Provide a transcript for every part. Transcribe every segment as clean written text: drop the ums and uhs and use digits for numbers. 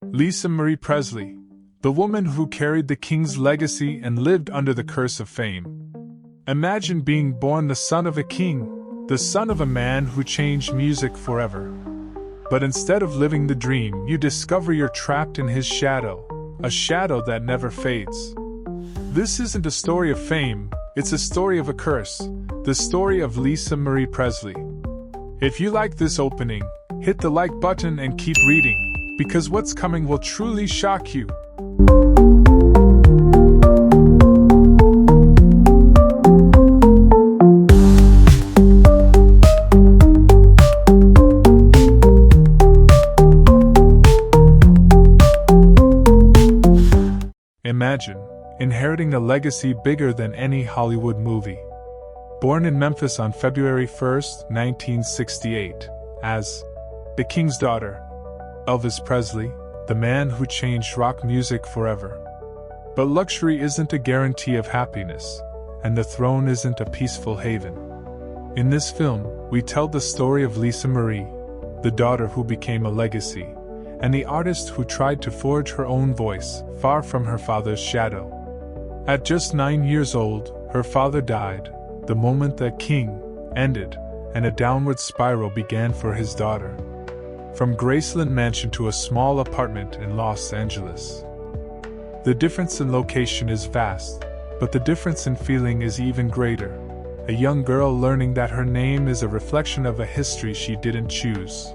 Lisa Marie Presley, the woman who carried the king's legacy and lived under the curse of fame. Imagine being born the son of a king, the son of a man who changed music forever. But instead of living the dream, you discover you're trapped in his shadow, a shadow that never fades. This isn't a story of fame, it's a story of a curse, the story of Lisa Marie Presley. If you like this opening, hit the like button and keep reading, because what's coming will truly shock you. Imagine inheriting a legacy bigger than any Hollywood movie. Born in Memphis on February 1, 1968, as the king's daughter, Elvis Presley, the man who changed rock music forever. But luxury isn't a guarantee of happiness, and the throne isn't a peaceful haven. In this film, we tell the story of Lisa Marie, the daughter who became a legacy, and the artist who tried to forge her own voice, far from her father's shadow. At just 9 years old, her father died, the moment that King ended, and a downward spiral began for his daughter. From Graceland mansion to a small apartment in Los Angeles. The difference in location is vast, but the difference in feeling is even greater. A young girl learning that her name is a reflection of a history she didn't choose.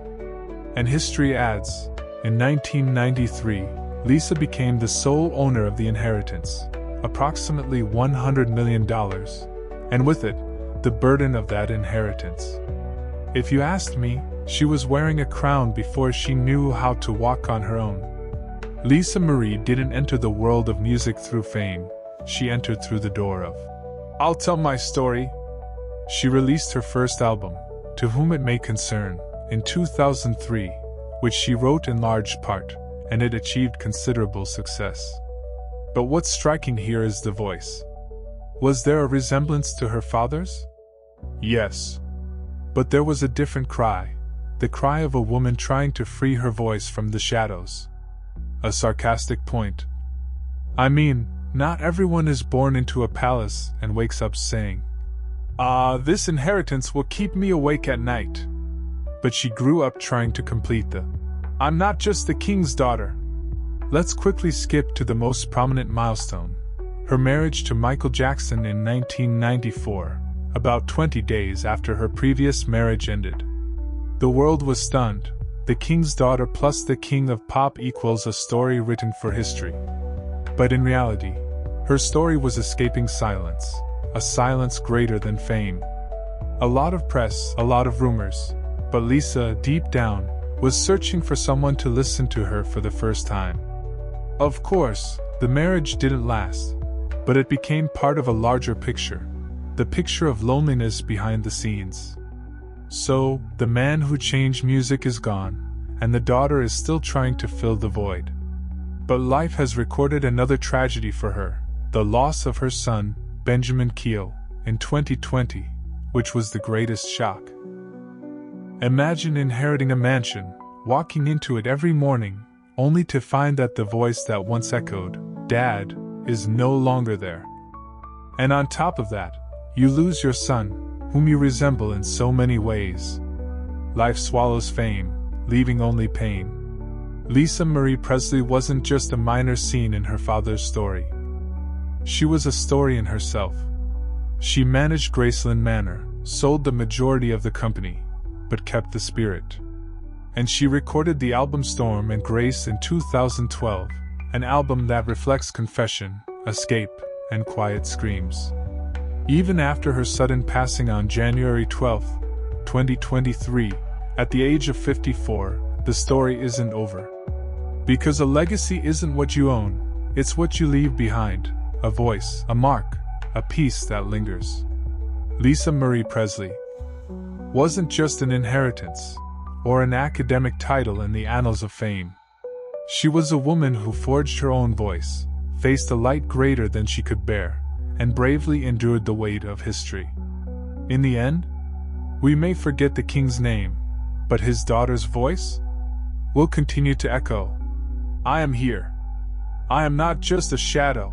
And history adds, in 1993, Lisa became the sole owner of the inheritance, approximately $100 million, and with it, the burden of that inheritance. If you asked me, she was wearing a crown before she knew how to walk on her own. Lisa Marie didn't enter the world of music through fame, she entered through the door of "I'll tell my story." She released her first album, To Whom It May Concern, in 2003, which she wrote in large part, and it achieved considerable success. But what's striking here is the voice. Was there a resemblance to her father's? Yes. But there was a different cry, the cry of a woman trying to free her voice from the shadows. A sarcastic point. I mean, not everyone is born into a palace and wakes up saying, this inheritance will keep me awake at night. But she grew up trying to complete the "I'm not just the king's daughter." Let's quickly skip to the most prominent milestone, her marriage to Michael Jackson in 1994, about 20 days after her previous marriage ended. The world was stunned. The king's daughter plus the king of pop equals a story written for history. But in reality, her story was escaping silence, a silence greater than fame. A lot of press, a lot of rumors, but Lisa, deep down, was searching for someone to listen to her for the first time. Of course, the marriage didn't last, but it became part of a larger picture, the picture of loneliness behind the scenes. So, the man who changed music is gone, and the daughter is still trying to fill the void. But life has recorded another tragedy for her, the loss of her son, Benjamin Keel, in 2020, which was the greatest shock. Imagine inheriting a mansion, walking into it every morning, only to find that the voice that once echoed, "Dad," is no longer there. And on top of that, you lose your son, whom you resemble in so many ways. Life swallows fame, leaving only pain. Lisa Marie Presley wasn't just a minor scene in her father's story. She was a story in herself. She managed Graceland Manor, sold the majority of the company, but kept the spirit. And she recorded the album Storm and Grace in 2012, an album that reflects confession, escape, and quiet screams. Even after her sudden passing on January 12, 2023, at the age of 54, the story isn't over. Because a legacy isn't what you own, it's what you leave behind, a voice, a mark, a piece that lingers. Lisa Marie Presley wasn't just an inheritance, or an academic title in the annals of fame. She was a woman who forged her own voice, faced a light greater than she could bear, and bravely endured the weight of history. In the end, we may forget the king's name, but his daughter's voice will continue to echo. I am here. I am not just a shadow.